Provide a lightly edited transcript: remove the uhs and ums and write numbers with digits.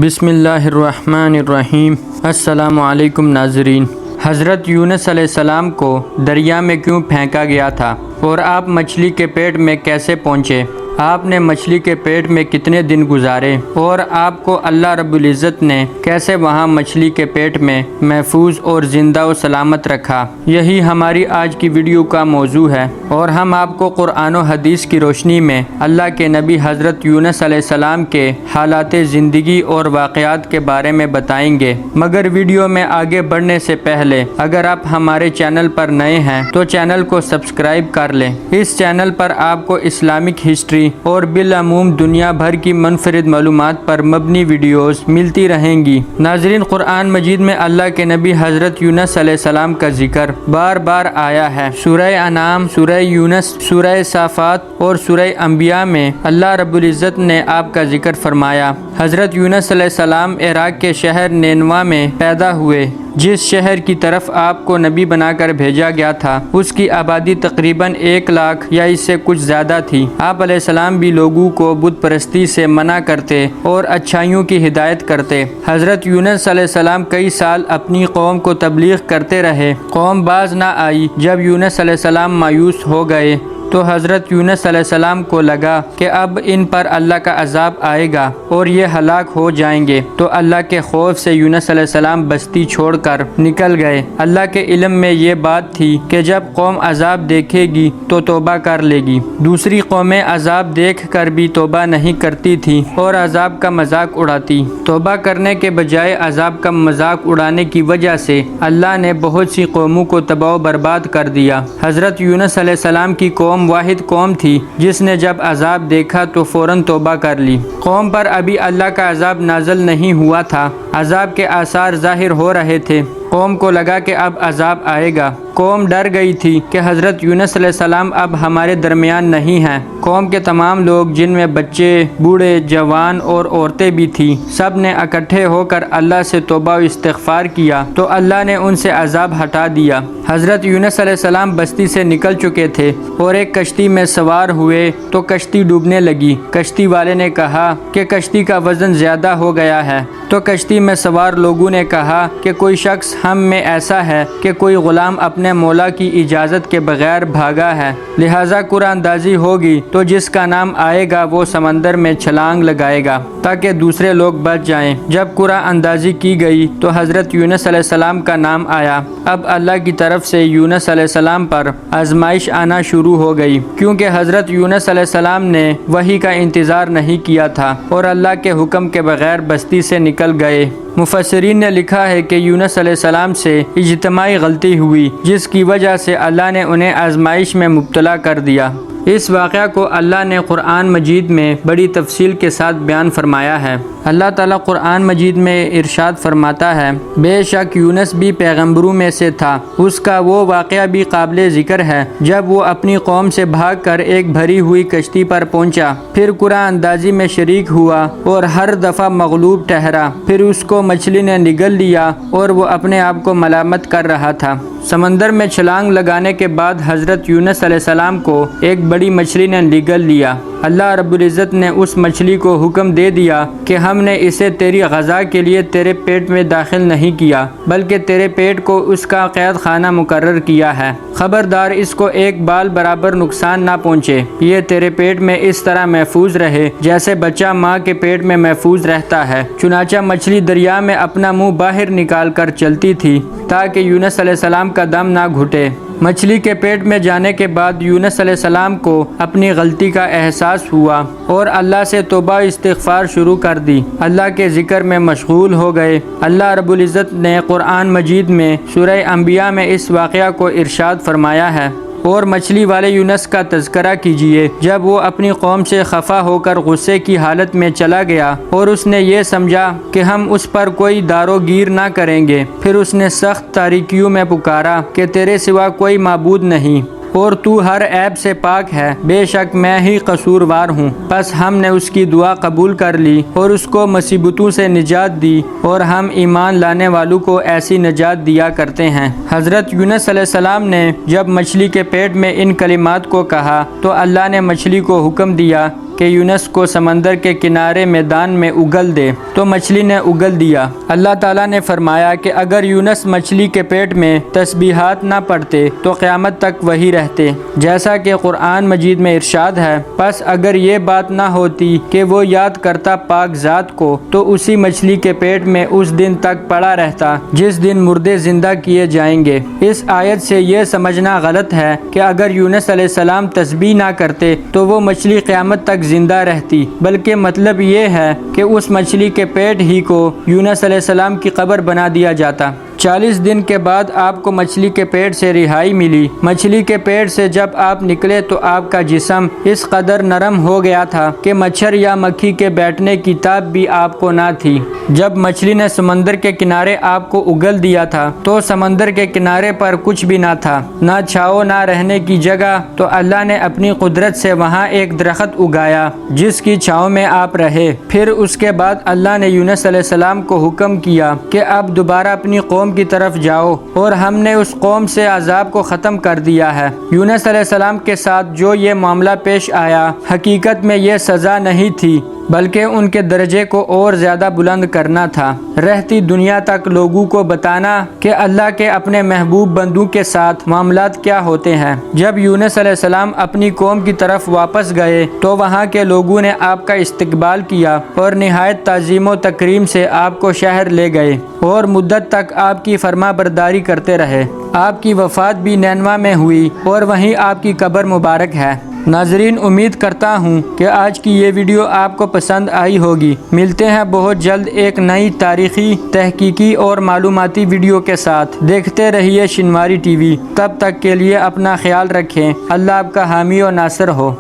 بسم اللہ الرحمن الرحیم۔ السلام علیکم ناظرین۔ حضرت یونس علیہ السلام کو دریا میں کیوں پھینکا گیا تھا اور آپ مچھلی کے پیٹ میں کیسے پہنچے؟ آپ نے مچھلی کے پیٹ میں کتنے دن گزارے اور آپ کو اللہ رب العزت نے کیسے وہاں مچھلی کے پیٹ میں محفوظ اور زندہ و سلامت رکھا؟ یہی ہماری آج کی ویڈیو کا موضوع ہے اور ہم آپ کو قرآن و حدیث کی روشنی میں اللہ کے نبی حضرت یونس علیہ السلام کے حالات زندگی اور واقعات کے بارے میں بتائیں گے۔ مگر ویڈیو میں آگے بڑھنے سے پہلے اگر آپ ہمارے چینل پر نئے ہیں تو چینل کو سبسکرائب کر لیں۔ اس چینل پر آپ کو اسلامک ہسٹری اور بالعموم دنیا بھر کی منفرد معلومات پر مبنی ویڈیوز ملتی رہیں گی۔ ناظرین، قرآن مجید میں اللہ کے نبی حضرت یونس علیہ السلام کا ذکر بار بار آیا ہے۔ سورہ انعام، سورہ یونس، سورہ صافات اور سورہ انبیاء میں اللہ رب العزت نے آپ کا ذکر فرمایا۔ حضرت یونس علیہ السلام عراق کے شہر نینوا میں پیدا ہوئے۔ جس شہر کی طرف آپ کو نبی بنا کر بھیجا گیا تھا اس کی آبادی تقریباً 1 لاکھ یا اس سے کچھ زیادہ تھی۔ آپ علیہ السلام بھی لوگوں کو بت پرستی سے منع کرتے اور اچھائیوں کی ہدایت کرتے۔ حضرت یونس علیہ السلام کئی سال اپنی قوم کو تبلیغ کرتے رہے۔ قوم باز نہ آئی۔ جب یونس علیہ السلام مایوس ہو گئے تو حضرت یونس علیہ السلام کو لگا کہ اب ان پر اللہ کا عذاب آئے گا اور یہ ہلاک ہو جائیں گے، تو اللہ کے خوف سے یونس علیہ السلام بستی چھوڑ کر نکل گئے۔ اللہ کے علم میں یہ بات تھی کہ جب قوم عذاب دیکھے گی تو توبہ کر لے گی۔ دوسری قومیں عذاب دیکھ کر بھی توبہ نہیں کرتی تھیں اور عذاب کا مذاق اڑاتی۔ توبہ کرنے کے بجائے عذاب کا مذاق اڑانے کی وجہ سے اللہ نے بہت سی قوموں کو تباہ و برباد کر دیا۔ حضرت یونس علیہ السلام کی قوم واحد قوم تھی جس نے جب عذاب دیکھا تو فوراً توبہ کر لی۔ قوم پر ابھی اللہ کا عذاب نازل نہیں ہوا تھا، عذاب کے آثار ظاہر ہو رہے تھے۔ قوم کو لگا کہ اب عذاب آئے گا۔ قوم ڈر گئی تھی کہ حضرت یونس علیہ السلام اب ہمارے درمیان نہیں ہیں۔ قوم کے تمام لوگ جن میں بچے، بوڑھے، جوان اور عورتیں بھی تھیں، سب نے اکٹھے ہو کر اللہ سے توبہ و استغفار کیا تو اللہ نے ان سے عذاب ہٹا دیا۔ حضرت یونس علیہ السلام بستی سے نکل چکے تھے اور ایک کشتی میں سوار ہوئے تو کشتی ڈوبنے لگی۔ کشتی والے نے کہا کہ کشتی کا وزن زیادہ ہو گیا ہے، تو کشتی میں سوار لوگوں نے کہا کہ کوئی شخص ہم میں ایسا ہے کہ کوئی غلام اپنے مولا کی اجازت کے بغیر بھاگا ہے، لہٰذا قرآن اندازی ہوگی تو جس کا نام آئے گا وہ سمندر میں چھلانگ لگائے گا تاکہ دوسرے لوگ بچ جائیں۔ جب قرآن اندازی کی گئی تو حضرت یونس علیہ السلام کا نام آیا۔ اب اللہ کی طرف سے یونس علیہ السلام پر آزمائش آنا شروع ہو گئی، کیونکہ حضرت یونس علیہ السلام نے وحی کا انتظار نہیں کیا تھا اور اللہ کے حکم کے بغیر بستی سے نکل گئے۔ مفسرین نے لکھا ہے کہ یونس علیہ السلام سے اجتماعی غلطی ہوئی جس کی وجہ سے اللہ نے انہیں آزمائش میں مبتلا کر دیا۔ اس واقعہ کو اللہ نے قرآن مجید میں بڑی تفصیل کے ساتھ بیان فرمایا ہے۔ اللہ تعالیٰ قرآن مجید میں ارشاد فرماتا ہے، بے شک یونس بھی پیغمبروں میں سے تھا، اس کا وہ واقعہ بھی قابل ذکر ہے جب وہ اپنی قوم سے بھاگ کر ایک بھری ہوئی کشتی پر پہنچا، پھر قرآن اندازی میں شریک ہوا اور ہر دفعہ مغلوب ٹھہرا، پھر اس کو مچھلی نے نگل لیا اور وہ اپنے آپ کو ملامت کر رہا تھا۔ سمندر میں چھلانگ لگانے کے بعد حضرت یونس علیہ السلام کو ایک بڑی مچھلی نے نگل لیا۔ اللہ رب العزت نے اس مچھلی کو حکم دے دیا کہ ہم نے اسے تیری غذا کے لیے تیرے پیٹ میں داخل نہیں کیا بلکہ تیرے پیٹ کو اس کا قید خانہ مقرر کیا ہے۔ خبردار اس کو ایک بال برابر نقصان نہ پہنچے، یہ تیرے پیٹ میں اس طرح محفوظ رہے جیسے بچہ ماں کے پیٹ میں محفوظ رہتا ہے۔ چنانچہ مچھلی دریا میں اپنا منہ باہر نکال کر چلتی تھی تاکہ یونس علیہ السلام کا دم نہ گھٹے۔ مچھلی کے پیٹ میں جانے کے بعد یونس علیہ السلام کو اپنی غلطی کا احساس ہوا اور اللہ سے توبہ و استغفار شروع کر دی۔ اللہ کے ذکر میں مشغول ہو گئے۔ اللہ رب العزت نے قرآن مجید میں سورہ انبیاء میں اس واقعہ کو ارشاد فرمایا ہے، اور مچھلی والے یونس کا تذکرہ کیجیے جب وہ اپنی قوم سے خفا ہو کر غصے کی حالت میں چلا گیا اور اس نے یہ سمجھا کہ ہم اس پر کوئی دارو گیر نہ کریں گے، پھر اس نے سخت تاریکیوں میں پکارا کہ تیرے سوا کوئی معبود نہیں اور تو ہر عیب سے پاک ہے، بے شک میں ہی قصوروار ہوں۔ پس ہم نے اس کی دعا قبول کر لی اور اس کو مصیبتوں سے نجات دی، اور ہم ایمان لانے والوں کو ایسی نجات دیا کرتے ہیں۔ حضرت یونس علیہ السلام نے جب مچھلی کے پیٹ میں ان کلمات کو کہا تو اللہ نے مچھلی کو حکم دیا کہ یونس کو سمندر کے کنارے میدان میں اگل دے، تو مچھلی نے اگل دیا۔ اللہ تعالیٰ نے فرمایا کہ اگر یونس مچھلی کے پیٹ میں تسبیحات نہ پڑھتے تو قیامت تک وہی رہتے، جیسا کہ قرآن مجید میں ارشاد ہے، پس اگر یہ بات نہ ہوتی کہ وہ یاد کرتا پاک ذات کو تو اسی مچھلی کے پیٹ میں اس دن تک پڑا رہتا جس دن مردے زندہ کیے جائیں گے۔ اس آیت سے یہ سمجھنا غلط ہے کہ اگر یونس علیہ السلام تسبیح نہ کرتے تو وہ مچھلی قیامت تک زندہ رہتی، بلکہ مطلب یہ ہے کہ اس مچھلی کے پیٹ ہی کو یونس علیہ السلام کی قبر بنا دیا جاتا۔ 40 دن کے بعد آپ کو مچھلی کے پیٹ سے رہائی ملی۔ مچھلی کے پیٹ سے جب آپ نکلے تو آپ کا جسم اس قدر نرم ہو گیا تھا کہ مچھر یا مکھی کے بیٹھنے کی تاب بھی آپ کو نہ تھی۔ جب مچھلی نے سمندر کے کنارے آپ کو اگل دیا تھا تو سمندر کے کنارے پر کچھ بھی نہ تھا، نہ چھاؤ نہ رہنے کی جگہ، تو اللہ نے اپنی قدرت سے وہاں ایک درخت اگایا جس کی چھاؤں میں آپ رہے۔ پھر اس کے بعد اللہ نے یونس علیہ السلام کو حکم کیا کہ اب دوبارہ اپنی قوم کی طرف جاؤ، اور ہم نے اس قوم سے عذاب کو ختم کر دیا ہے۔ یونس علیہ السلام کے ساتھ جو یہ معاملہ پیش آیا، حقیقت میں یہ سزا نہیں تھی بلکہ ان کے درجے کو اور زیادہ بلند کرنا تھا، رہتی دنیا تک لوگوں کو بتانا کہ اللہ کے اپنے محبوب بندوں کے ساتھ معاملات کیا ہوتے ہیں۔ جب یونس علیہ السلام اپنی قوم کی طرف واپس گئے تو وہاں کے لوگوں نے آپ کا استقبال کیا اور نہایت تعظیم و تکریم سے آپ کو شہر لے گئے اور مدت تک آپ کی فرما برداری کرتے رہے۔ آپ کی وفات بھی نینوا میں ہوئی اور وہیں آپ کی قبر مبارک ہے۔ ناظرین، امید کرتا ہوں کہ آج کی یہ ویڈیو آپ کو پسند آئی ہوگی۔ ملتے ہیں بہت جلد ایک نئی تاریخی، تحقیقی اور معلوماتی ویڈیو کے ساتھ۔ دیکھتے رہیے شنواری ٹی وی۔ تب تک کے لیے اپنا خیال رکھیں۔ اللہ آپ کا حامی و ناصر ہو۔